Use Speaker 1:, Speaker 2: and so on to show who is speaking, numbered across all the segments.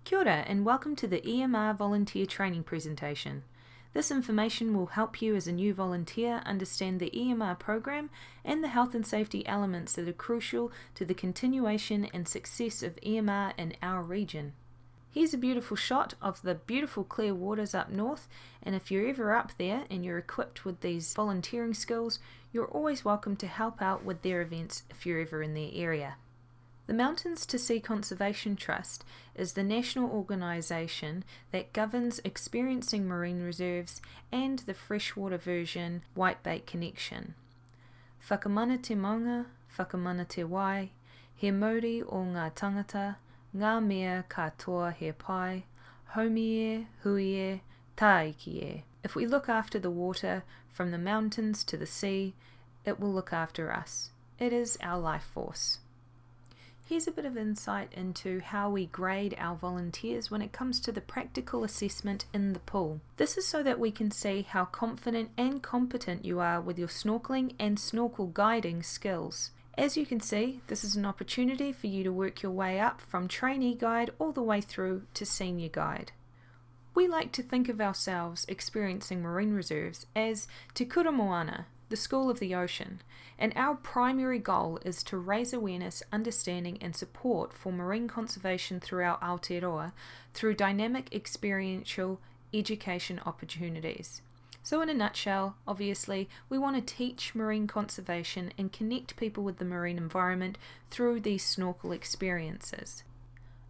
Speaker 1: Kia ora and welcome to the EMR volunteer training presentation. This information will help you as a new volunteer understand the EMR program and the health and safety elements that are crucial to the continuation and success of EMR in our region. Here's a beautiful shot of the beautiful clear waters up north, and if you're ever up there and you're equipped with these volunteering skills, you're always welcome to help out with their events if you're ever in their area. The Mountains to Sea Conservation Trust is the national organisation that governs experiencing marine reserves and the freshwater version Whitebait Connection. Whakamana te maunga, whakamana te wai, he mauri o ngā tangata, ngā mea katoa he pai, haumie, huie, tāiki. If we look after the water, from the mountains to the sea, it will look after us. It is our life force. Here's a bit of insight into how we grade our volunteers when it comes to the practical assessment in the pool. This is so that we can see how confident and competent you are with your snorkeling and snorkel guiding skills. As you can see, this is an opportunity for you to work your way up from trainee guide all the way through to senior guide. We like to think of ourselves experiencing marine reserves as Te Kura Moana, the school of the ocean, and our primary goal is to raise awareness, understanding and support for marine conservation throughout Aotearoa through dynamic experiential education opportunities. So in a nutshell, obviously, we want to teach marine conservation and connect people with the marine environment through these snorkel experiences.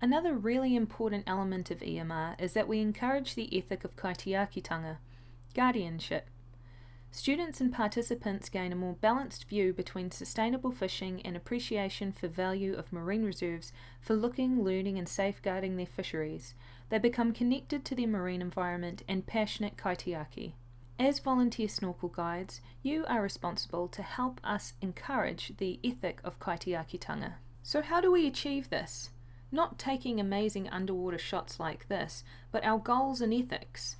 Speaker 1: Another really important element of EMR is that we encourage the ethic of kaitiakitanga, guardianship. Students and participants gain a more balanced view between sustainable fishing and appreciation for value of marine reserves for looking, learning and safeguarding their fisheries. They become connected to their marine environment and passionate kaitiaki. As volunteer snorkel guides, you are responsible to help us encourage the ethic of kaitiakitanga. So how do we achieve this? Not taking amazing underwater shots like this, but our goals and ethics.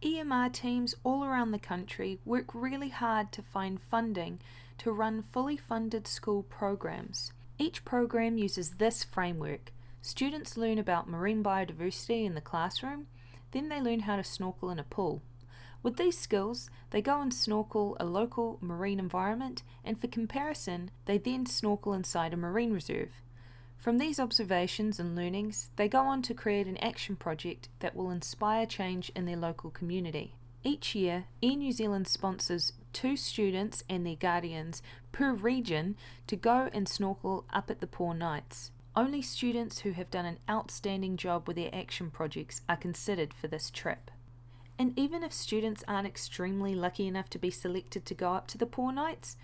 Speaker 1: EMR teams all around the country work really hard to find funding to run fully funded school programs. Each program uses this framework. Students learn about marine biodiversity in the classroom, then they learn how to snorkel in a pool. With these skills, they go and snorkel a local marine environment, and for comparison, they then snorkel inside a marine reserve. From these observations and learnings, they go on to create an action project that will inspire change in their local community. Each year, Air New Zealand sponsors 2 students and their guardians per region to go and snorkel up at the Poor Knights. Only students who have done an outstanding job with their action projects are considered for this trip. And even if students aren't extremely lucky enough to be selected to go up to the Poor Knights,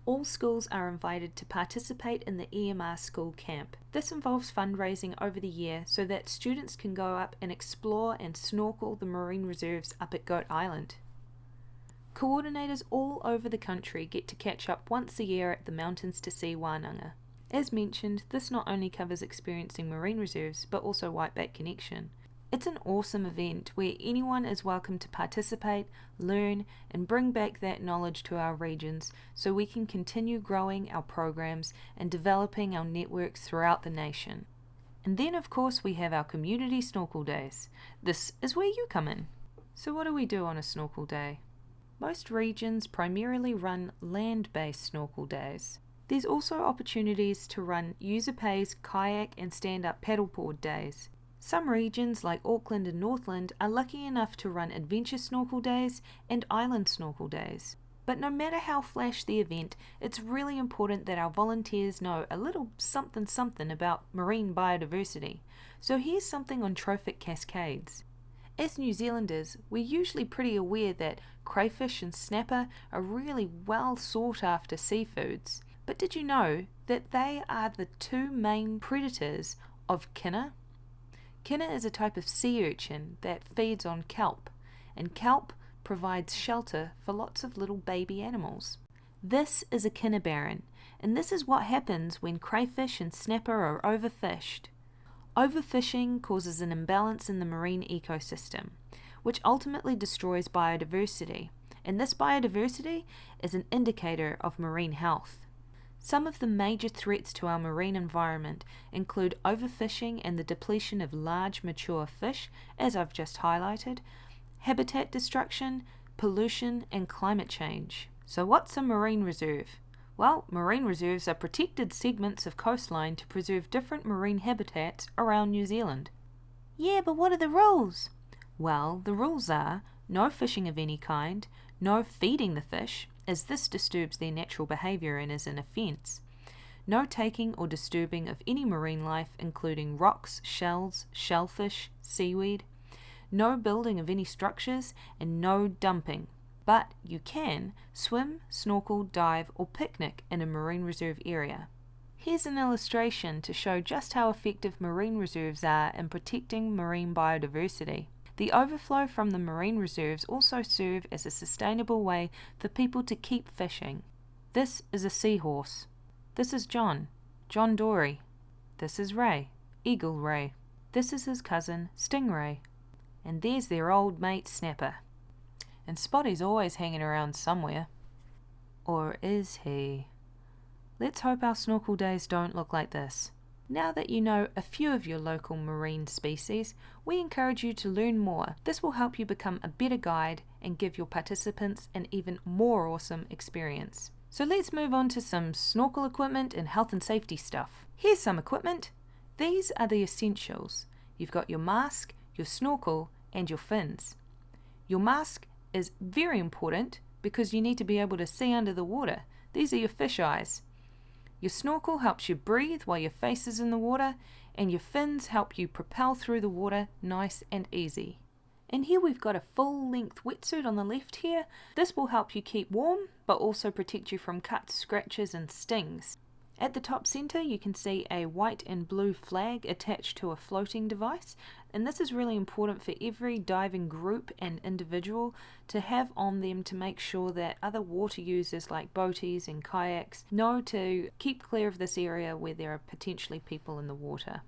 Speaker 1: all schools are invited to participate in the EMR school camp. This involves fundraising over the year so that students can go up and explore and snorkel the marine reserves up at Goat Island. Coordinators all over the country get to catch up once a year at the Mountains to Sea Wānanga. As mentioned, this not only covers experiencing marine reserves but also Whitebait Connection. It's an awesome event where anyone is welcome to participate, learn, and bring back that knowledge to our regions so we can continue growing our programs and developing our networks throughout the nation. And then of course we have our community snorkel days. This is where you come in. So what do we do on a snorkel day? Most regions primarily run land-based snorkel days. There's also opportunities to run user-pays kayak and stand-up paddleboard days. Some regions like Auckland and Northland are lucky enough to run adventure snorkel days and island snorkel days. But no matter how flash the event, it's really important that our volunteers know a little something about marine biodiversity. So here's something on trophic cascades. As New Zealanders, we're usually pretty aware that crayfish and snapper are really well sought after seafoods. But did you know that they are the 2 main predators of kinna? Kinna is a type of sea urchin that feeds on kelp, and kelp provides shelter for lots of little baby animals. This is a kinna barren, and this is what happens when crayfish and snapper are overfished. Overfishing causes an imbalance in the marine ecosystem, which ultimately destroys biodiversity, and this biodiversity is an indicator of marine health. Some of the major threats to our marine environment include overfishing and the depletion of large mature fish, as I've just highlighted, habitat destruction, pollution, and climate change. So what's a marine reserve? Well, marine reserves are protected segments of coastline to preserve different marine habitats around New Zealand. Yeah, but what are the rules? Well, the rules are no fishing of any kind, no feeding the fish, as this disturbs their natural behaviour and is an offence, no taking or disturbing of any marine life including rocks, shells, shellfish, seaweed, no building of any structures, and no dumping. But you can swim, snorkel, dive, or picnic in a marine reserve area. Here's an illustration to show just how effective marine reserves are in protecting marine biodiversity. The overflow from the marine reserves also serve as a sustainable way for people to keep fishing. This is a seahorse. This is John Dory. This is Ray, Eagle Ray. This is his cousin, Stingray. And there's their old mate, Snapper. And Spotty's always hanging around somewhere. Or is he? Let's hope our snorkel days don't look like this. Now that you know a few of your local marine species, we encourage you to learn more. This will help you become a better guide and give your participants an even more awesome experience. So let's move on to some snorkel equipment and health and safety stuff. Here's some equipment. These are the essentials. You've got your mask, your snorkel, and your fins. Your mask is very important because you need to be able to see under the water. These are your fish eyes. Your snorkel helps you breathe while your face is in the water, and your fins help you propel through the water nice and easy. And here we've got a full-length wetsuit on the left here. This will help you keep warm, but also protect you from cuts, scratches, and stings. At the top center, you can see a white and blue flag attached to a floating device, and this is really important for every diving group and individual to have on them to make sure that other water users like boaties and kayaks know to keep clear of this area where there are potentially people in the water.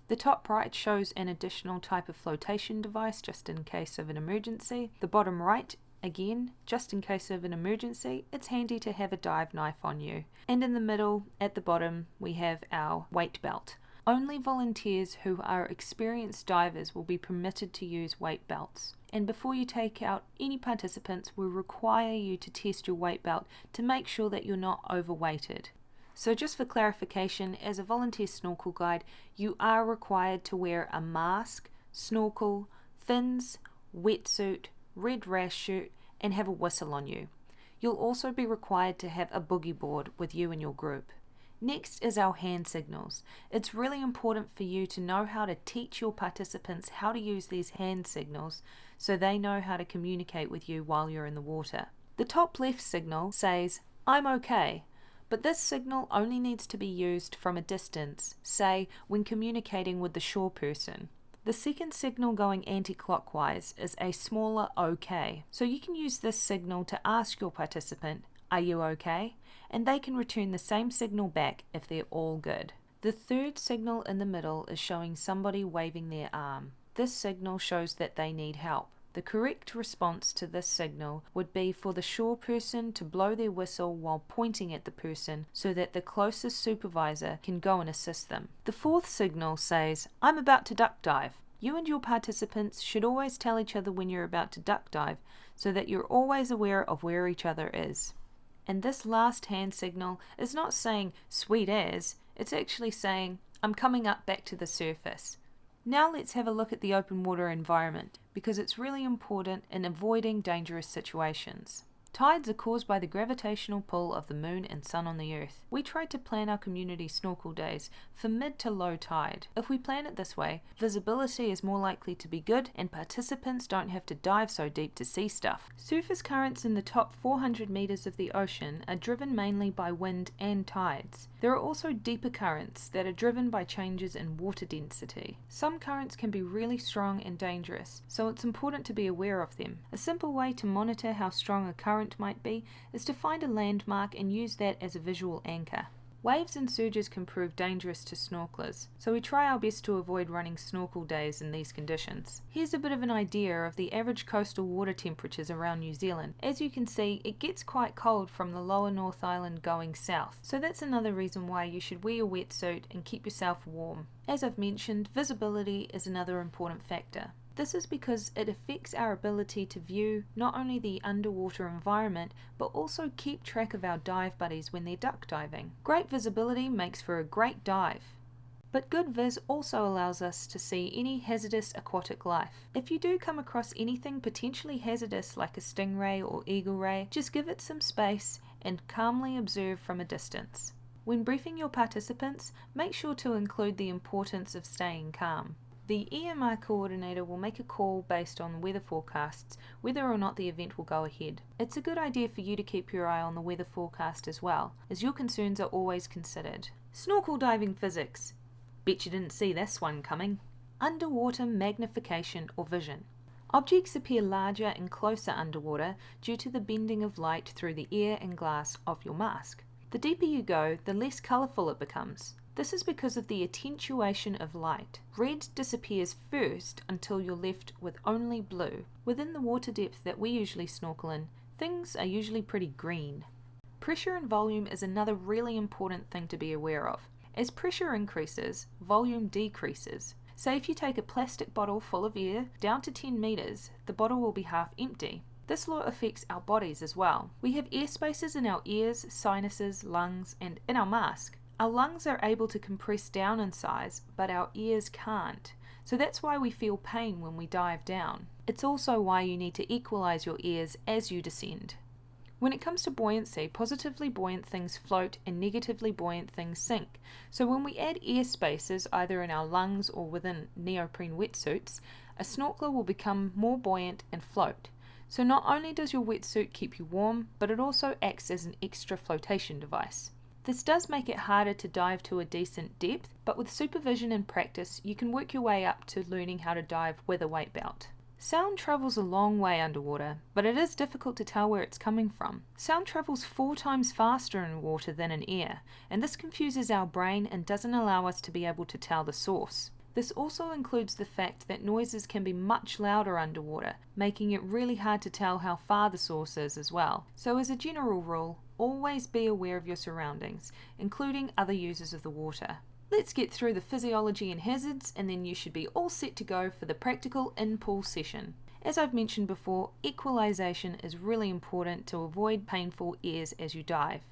Speaker 1: The top right shows an additional type of flotation device just in case of an emergency. The bottom right, again, just in case of an emergency, it's handy to have a dive knife on you. And in the middle, at the bottom, we have our weight belt. Only volunteers who are experienced divers will be permitted to use weight belts. And before you take out any participants, we require you to test your weight belt to make sure that you're not overweighted. So just for clarification, as a volunteer snorkel guide, you are required to wear a mask, snorkel, fins, wetsuit, red rash shirt, and have a whistle on you. You'll also be required to have a boogie board with you and your group. Next is our hand signals. It's really important for you to know how to teach your participants how to use these hand signals so they know how to communicate with you while you're in the water. The top left signal says, "I'm okay," but this signal only needs to be used from a distance, say when communicating with the shore person. The second signal going anti-clockwise is a smaller OK, so you can use this signal to ask your participant, "Are you okay?" and they can return the same signal back if they're all good. The third signal in the middle is showing somebody waving their arm. This signal shows that they need help. The correct response to this signal would be for the shore person to blow their whistle while pointing at the person so that the closest supervisor can go and assist them. The fourth signal says, "I'm about to duck dive." You and your participants should always tell each other when you're about to duck dive so that you're always aware of where each other is. And this last hand signal is not saying "sweet as," it's actually saying "I'm coming up back to the surface." Now let's have a look at the open water environment, because it's really important in avoiding dangerous situations. Tides are caused by the gravitational pull of the moon and sun on the earth. We try to plan our community snorkel days for mid to low tide. If we plan it this way, visibility is more likely to be good and participants don't have to dive so deep to see stuff. Surface currents in the top 400 meters of the ocean are driven mainly by wind and tides. There are also deeper currents that are driven by changes in water density. Some currents can be really strong and dangerous, so it's important to be aware of them. A simple way to monitor how strong a current might be is to find a landmark and use that as a visual anchor. Waves and surges can prove dangerous to snorkelers, so we try our best to avoid running snorkel days in these conditions. Here's a bit of an idea of the average coastal water temperatures around New Zealand. As you can see, it gets quite cold from the lower North Island going south, so that's another reason why you should wear a wetsuit and keep yourself warm. As I've mentioned, visibility is another important factor. This is because it affects our ability to view not only the underwater environment, but also keep track of our dive buddies when they're duck diving. Great visibility makes for a great dive. But good viz also allows us to see any hazardous aquatic life. If you do come across anything potentially hazardous like a stingray or eagle ray, just give it some space and calmly observe from a distance. When briefing your participants, make sure to include the importance of staying calm. The EMR coordinator will make a call based on weather forecasts whether or not the event will go ahead. It's a good idea for you to keep your eye on the weather forecast as well, as your concerns are always considered. Snorkel diving physics. Bet you didn't see this one coming. Underwater magnification or vision. Objects appear larger and closer underwater due to the bending of light through the air and glass of your mask. The deeper you go, the less colourful it becomes. This is because of the attenuation of light. Red disappears first until you're left with only blue. Within the water depth that we usually snorkel in, things are usually pretty green. Pressure and volume is another really important thing to be aware of. As pressure increases, volume decreases. Say if you take a plastic bottle full of air down to 10 meters, the bottle will be half empty. This law affects our bodies as well. We have air spaces in our ears, sinuses, lungs, and in our mask. Our lungs are able to compress down in size, but our ears can't. So that's why we feel pain when we dive down. It's also why you need to equalize your ears as you descend. When it comes to buoyancy, positively buoyant things float and negatively buoyant things sink. So when we add air spaces either in our lungs or within neoprene wetsuits, a snorkeler will become more buoyant and float. So not only does your wetsuit keep you warm, but it also acts as an extra flotation device. This does make it harder to dive to a decent depth, but with supervision and practice, you can work your way up to learning how to dive with a weight belt. Sound travels a long way underwater, but it is difficult to tell where it's coming from. Sound travels 4 times faster in water than in air, and this confuses our brain and doesn't allow us to be able to tell the source. This also includes the fact that noises can be much louder underwater, making it really hard to tell how far the source is as well. So as a general rule, always be aware of your surroundings, including other users of the water. Let's get through the physiology and hazards, and then you should be all set to go for the practical in-pool session. As I've mentioned before, equalization is really important to avoid painful airs as you dive.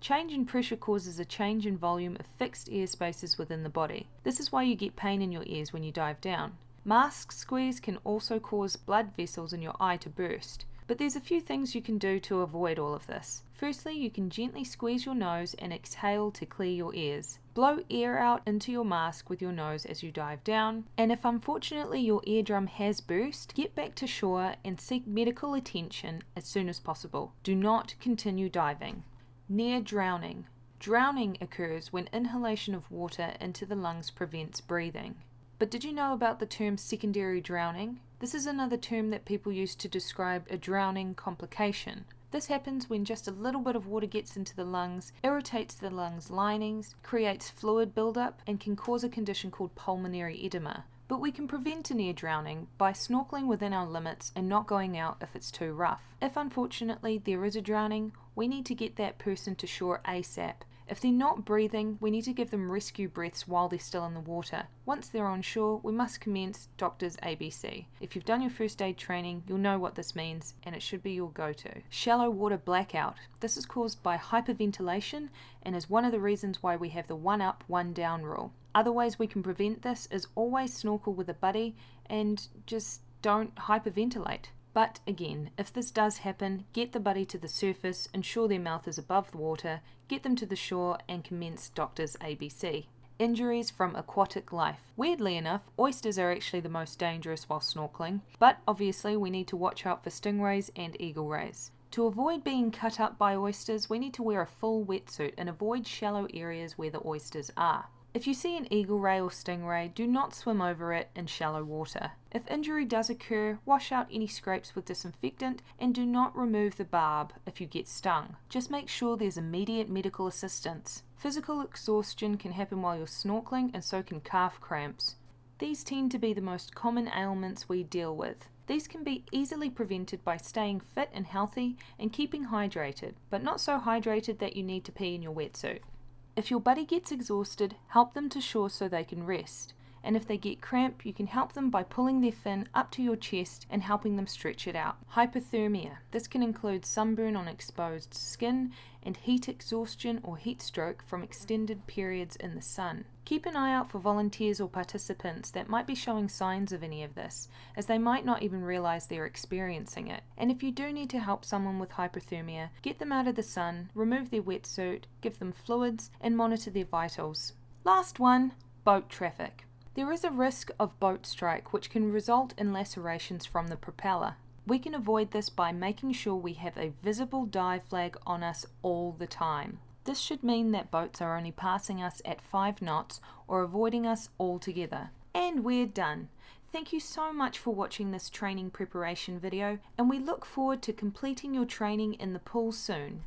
Speaker 1: Change in pressure causes a change in volume of fixed air spaces within the body. This is why you get pain in your ears when you dive down. Mask squeeze can also cause blood vessels in your eye to burst. But there's a few things you can do to avoid all of this. Firstly, you can gently squeeze your nose and exhale to clear your ears. Blow air out into your mask with your nose as you dive down. And if unfortunately your eardrum has burst, get back to shore and seek medical attention as soon as possible. Do not continue diving. Near drowning. Drowning occurs when inhalation of water into the lungs prevents breathing. But did you know about the term secondary drowning? This is another term that people use to describe a drowning complication. This happens when just a little bit of water gets into the lungs, irritates the lungs linings, creates fluid buildup, and can cause a condition called pulmonary edema. But we can prevent a near drowning by snorkeling within our limits and not going out if it's too rough. If unfortunately there is a drowning, we need to get that person to shore ASAP. If they're not breathing, we need to give them rescue breaths while they're still in the water. Once they're on shore, we must commence doctor's ABC. If you've done your first aid training, you'll know what this means, and it should be your go-to. Shallow water blackout. This is caused by hyperventilation and is one of the reasons why we have the one up, one down rule. Other ways we can prevent this is always snorkel with a buddy and just don't hyperventilate. But again, if this does happen, get the buddy to the surface, ensure their mouth is above the water, get them to the shore and commence doctor's ABC. Injuries from aquatic life. Weirdly enough, oysters are actually the most dangerous while snorkeling, but obviously we need to watch out for stingrays and eagle rays. To avoid being cut up by oysters, we need to wear a full wetsuit and avoid shallow areas where the oysters are. If you see an eagle ray or stingray, do not swim over it in shallow water. If injury does occur, wash out any scrapes with disinfectant and do not remove the barb if you get stung. Just make sure there's immediate medical assistance. Physical exhaustion can happen while you're snorkeling, and so can calf cramps. These tend to be the most common ailments we deal with. These can be easily prevented by staying fit and healthy and keeping hydrated, but not so hydrated that you need to pee in your wetsuit. If your buddy gets exhausted, help them to shore so they can rest. And if they get cramp, you can help them by pulling their fin up to your chest and helping them stretch it out. Hypothermia. This can include sunburn on exposed skin and heat exhaustion or heat stroke from extended periods in the sun. Keep an eye out for volunteers or participants that might be showing signs of any of this, as they might not even realize they're experiencing it. And if you do need to help someone with hypothermia, get them out of the sun, remove their wetsuit, give them fluids, and monitor their vitals. Last one, boat traffic. There is a risk of boat strike which can result in lacerations from the propeller. We can avoid this by making sure we have a visible dive flag on us all the time. This should mean that boats are only passing us at 5 knots or avoiding us altogether. And we're done. Thank you so much for watching this training preparation video, and we look forward to completing your training in the pool soon.